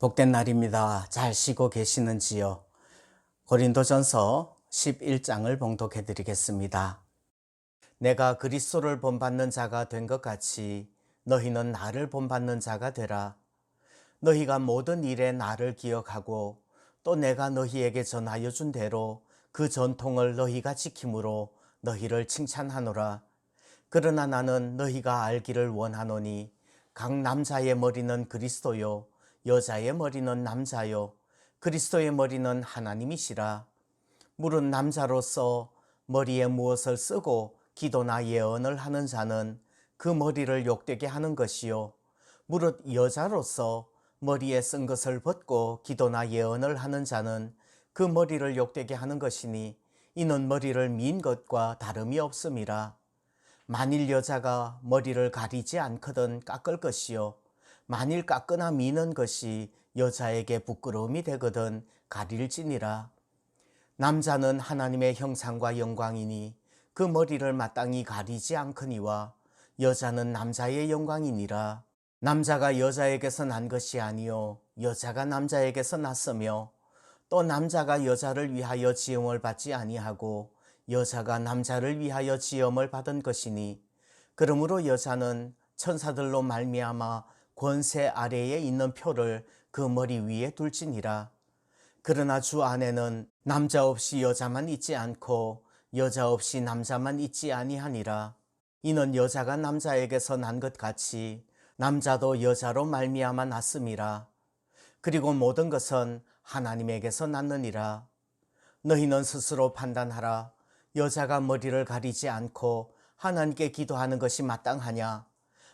복된 날입니다. 잘 쉬고 계시는지요? 고린도전서 11장을 봉독해 드리겠습니다. 내가 그리스도를 본받는 자가 된 것 같이 너희는 나를 본받는 자가 되라. 너희가 모든 일에 나를 기억하고 또 내가 너희에게 전하여 준 대로 그 전통을 너희가 지킴으로 너희를 칭찬하노라. 그러나 나는 너희가 알기를 원하노니 각 남자의 머리는 그리스도요 여자의 머리는 남자요 그리스도의 머리는 하나님이시라. 무릇 남자로서 머리에 무엇을 쓰고 기도나 예언을 하는 자는 그 머리를 욕되게 하는 것이요 무릇 여자로서 머리에 쓴 것을 벗고 기도나 예언을 하는 자는 그 머리를 욕되게 하는 것이니 이는 머리를 민 것과 다름이 없음이라. 만일 여자가 머리를 가리지 않거든 깎을 것이요 만일 깎거나 미는 것이 여자에게 부끄러움이 되거든 가릴지니라. 남자는 하나님의 형상과 영광이니 그 머리를 마땅히 가리지 않거니와 여자는 남자의 영광이니라. 남자가 여자에게서 난 것이 아니요 여자가 남자에게서 났으며 또 남자가 여자를 위하여 지음을 받지 아니하고 여자가 남자를 위하여 지음을 받은 것이니 그러므로 여자는 천사들로 말미암아 권세 아래에 있는 표를 그 머리 위에 둘지니라. 그러나 주 안에는 남자 없이 여자만 있지 않고 여자 없이 남자만 있지 아니하니라. 이는 여자가 남자에게서 난 것 같이 남자도 여자로 말미암아 났음이라. 그리고 모든 것은 하나님에게서 났느니라. 너희는 스스로 판단하라. 여자가 머리를 가리지 않고 하나님께 기도하는 것이 마땅하냐?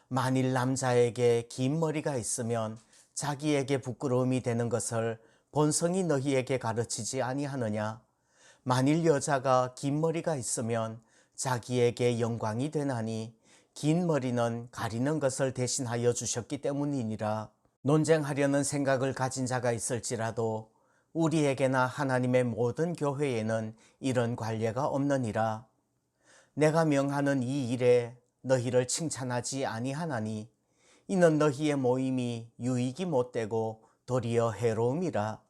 만일 남자에게 긴 머리가 있으면 자기에게 부끄러움이 되는 것을 본성이 너희에게 가르치지 아니하느냐? 만일 여자가 긴 머리가 있으면 자기에게 영광이 되나니 긴 머리는 가리는 것을 대신하여 주셨기 때문이니라. 논쟁하려는 생각을 가진 자가 있을지라도 우리에게나 하나님의 모든 교회에는 이런 관례가 없느니라. 내가 명하는 이 일에 너희를 칭찬하지 아니하나니 이는 너희의 모임이 유익이 못되고 도리어 해로움이라.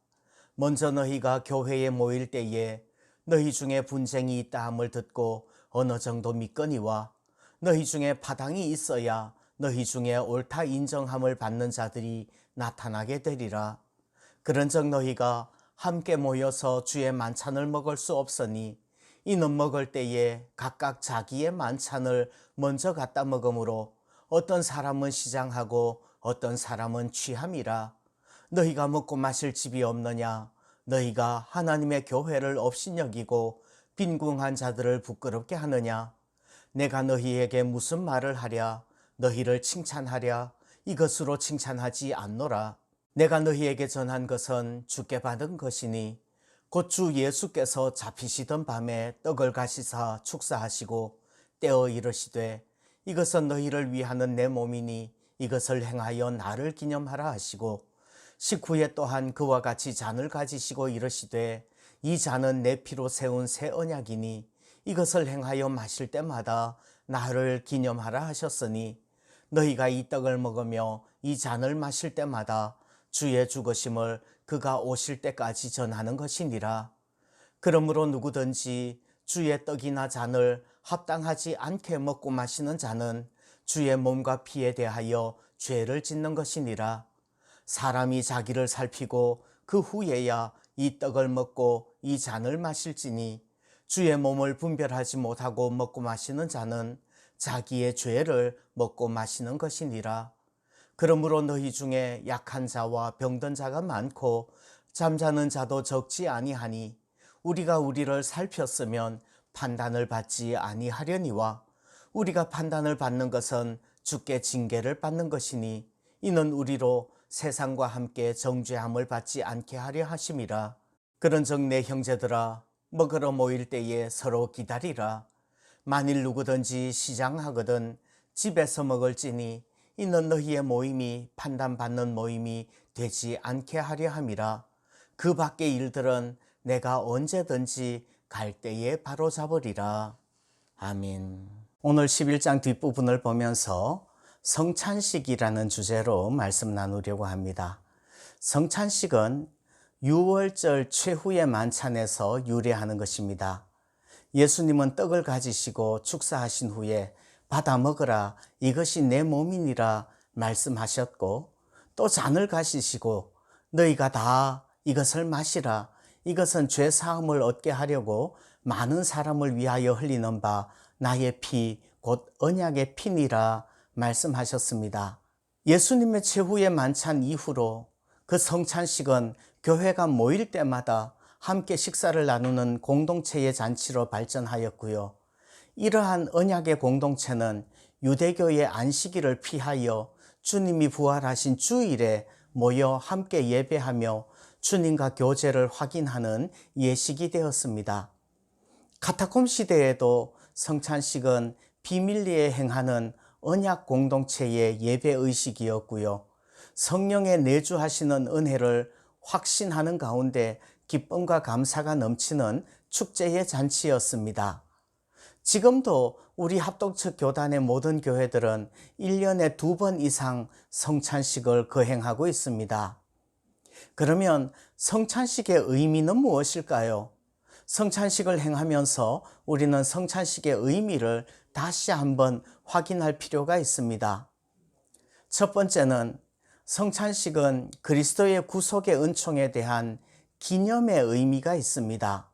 먼저 너희가 교회에 모일 때에 너희 중에 분쟁이 있다 함을 듣고 어느 정도 믿거니와 너희 중에 파당이 있어야 너희 중에 옳다 인정함을 받는 자들이 나타나게 되리라. 그런즉 너희가 함께 모여서 주의 만찬을 먹을 수 없으니 이는 먹을 때에 각각 자기의 만찬을 먼저 갖다 먹으므로 어떤 사람은 시장하고 어떤 사람은 취함이라. 너희가 먹고 마실 집이 없느냐? 너희가 하나님의 교회를 업신여기고 빈궁한 자들을 부끄럽게 하느냐? 내가 너희에게 무슨 말을 하랴? 너희를 칭찬하랴? 이것으로 칭찬하지 않노라. 내가 너희에게 전한 것은 주께 받은 것이니 곧 주 예수께서 잡히시던 밤에 떡을 가시사 축사하시고 떼어 이르시되 이것은 너희를 위하는 내 몸이니 이것을 행하여 나를 기념하라 하시고 식후에 또한 그와 같이 잔을 가지시고 이르시되 이 잔은 내 피로 세운 새 언약이니 이것을 행하여 마실 때마다 나를 기념하라 하셨으니 너희가 이 떡을 먹으며 이 잔을 마실 때마다 주의 죽으심을 그가 오실 때까지 전하는 것이니라. 그러므로 누구든지 주의 떡이나 잔을 합당하지 않게 먹고 마시는 자는 주의 몸과 피에 대하여 죄를 짓는 것이니라. 사람이 자기를 살피고 그 후에야 이 떡을 먹고 이 잔을 마실지니 주의 몸을 분별하지 못하고 먹고 마시는 자는 자기의 죄를 먹고 마시는 것이니라. 그러므로 너희 중에 약한 자와 병든 자가 많고 잠자는 자도 적지 아니하니 우리가 우리를 살폈으면 판단을 받지 아니하려니와 우리가 판단을 받는 것은 주께 징계를 받는 것이니 이는 우리로 세상과 함께 정죄함을 받지 않게 하려 하심이라. 그런즉 내 형제들아 먹으러 모일 때에 서로 기다리라. 만일 누구든지 시장하거든 집에서 먹을지니 이는 너희의 모임이 판단받는 모임이 되지 않게 하려 함이라. 그 밖의 일들은 내가 언제든지 갈 때에 바로잡으리라. 아멘. 오늘 11장 뒷부분을 보면서 성찬식이라는 주제로 말씀 나누려고 합니다. 성찬식은 유월절 최후의 만찬에서 유래하는 것입니다. 예수님은 떡을 가지시고 축사하신 후에 받아 먹으라 이것이 내 몸이니라 말씀하셨고, 또 잔을 가지시고 너희가 다 이것을 마시라 이것은 죄 사함을 얻게 하려고 많은 사람을 위하여 흘리는 바 나의 피 곧 언약의 피니라 말씀하셨습니다. 예수님의 최후의 만찬 이후로 그 성찬식은 교회가 모일 때마다 함께 식사를 나누는 공동체의 잔치로 발전하였고요. 이러한 언약의 공동체는 유대교의 안식일을 피하여 주님이 부활하신 주일에 모여 함께 예배하며 주님과 교제를 확인하는 예식이 되었습니다. 카타콤 시대에도 성찬식은 비밀리에 행하는 언약 공동체의 예배 의식이었고요. 성령의 내주하시는 은혜를 확신하는 가운데 기쁨과 감사가 넘치는 축제의 잔치였습니다. 지금도 우리 합동측 교단의 모든 교회들은 1년에 2번 이상 성찬식을 거행하고 있습니다. 그러면 성찬식의 의미는 무엇일까요? 성찬식을 행하면서 우리는 성찬식의 의미를 다시 한번 확인할 필요가 있습니다. 첫 번째는 성찬식은 그리스도의 구속의 은총에 대한 기념의 의미가 있습니다.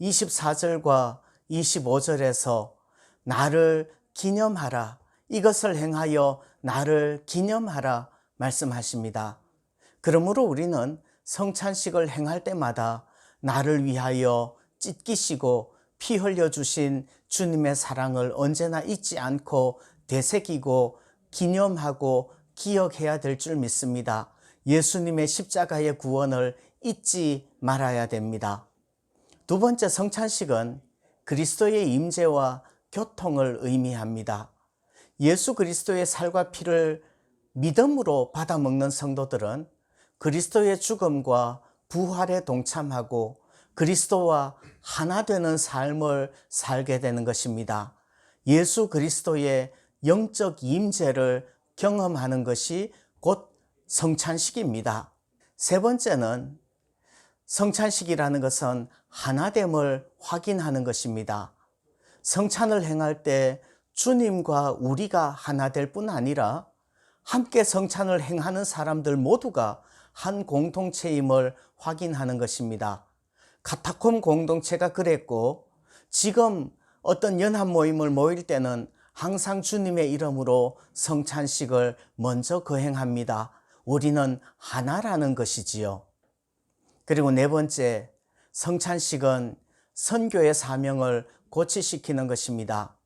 24절과 25절에서 나를 기념하라, 이것을 행하여 나를 기념하라 말씀하십니다. 그러므로 우리는 성찬식을 행할 때마다 나를 위하여 찢기시고 피 흘려주신 주님의 사랑을 언제나 잊지 않고 되새기고 기념하고 기억해야 될 줄 믿습니다. 예수님의 십자가의 구원을 잊지 말아야 됩니다. 두 번째, 성찬식은 그리스도의 임재와 교통을 의미합니다. 예수 그리스도의 살과 피를 믿음으로 받아먹는 성도들은 그리스도의 죽음과 부활에 동참하고 그리스도와 하나 되는 삶을 살게 되는 것입니다. 예수 그리스도의 영적 임재를 경험하는 것이 곧 성찬식입니다. 세 번째는 성찬식이라는 것은 하나됨을 확인하는 것입니다. 성찬을 행할 때 주님과 우리가 하나 될 뿐 아니라 함께 성찬을 행하는 사람들 모두가 한 공동체임을 확인하는 것입니다. 카타콤 공동체가 그랬고, 지금 어떤 연합 모임을 모일 때는 항상 주님의 이름으로 성찬식을 먼저 거행합니다. 우리는 하나라는 것이지요. 그리고 네 번째, 성찬식은 선교의 사명을 고취시키는 것입니다.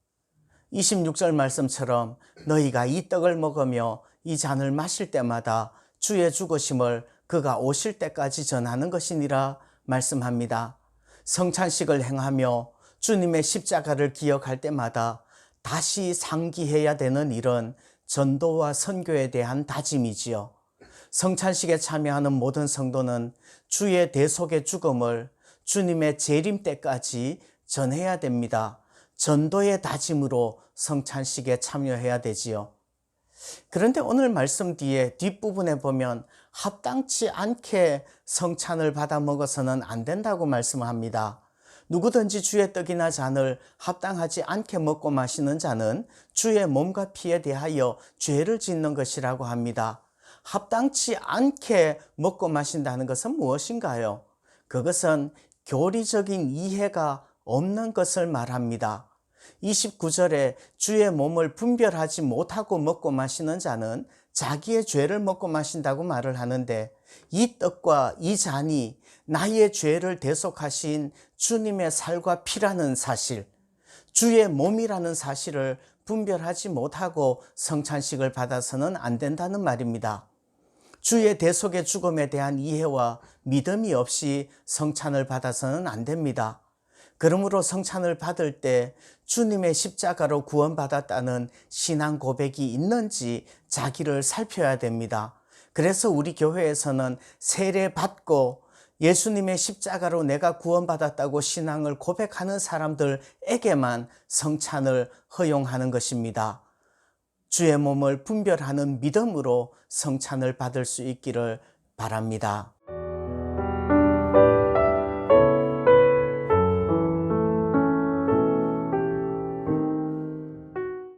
26절 말씀처럼 너희가 이 떡을 먹으며 이 잔을 마실 때마다 주의 죽으심을 그가 오실 때까지 전하는 것이니라 말씀합니다. 성찬식을 행하며 주님의 십자가를 기억할 때마다 다시 상기해야 되는 일은 전도와 선교에 대한 다짐이지요. 성찬식에 참여하는 모든 성도는 주의 대속의 죽음을 주님의 재림 때까지 전해야 됩니다. 전도의 다짐으로 성찬식에 참여해야 되지요. 그런데 오늘 말씀 뒤에 뒷부분에 보면 합당치 않게 성찬을 받아 먹어서는 안 된다고 말씀합니다. 누구든지 주의 떡이나 잔을 합당하지 않게 먹고 마시는 자는 주의 몸과 피에 대하여 죄를 짓는 것이라고 합니다. 합당치 않게 먹고 마신다는 것은 무엇인가요? 그것은 교리적인 이해가 없는 것을 말합니다. 29절에 주의 몸을 분별하지 못하고 먹고 마시는 자는 자기의 죄를 먹고 마신다고 말을 하는데, 이 떡과 이 잔이 나의 죄를 대속하신 주님의 살과 피라는 사실, 주의 몸이라는 사실을 분별하지 못하고 성찬식을 받아서는 안 된다는 말입니다. 주의 대속의 죽음에 대한 이해와 믿음이 없이 성찬을 받아서는 안 됩니다. 그러므로 성찬을 받을 때 주님의 십자가로 구원받았다는 신앙 고백이 있는지 자기를 살펴야 됩니다. 그래서 우리 교회에서는 세례 받고 예수님의 십자가로 내가 구원받았다고 신앙을 고백하는 사람들에게만 성찬을 허용하는 것입니다. 주의 몸을 분별하는 믿음으로 성찬을 받을 수 있기를 바랍니다.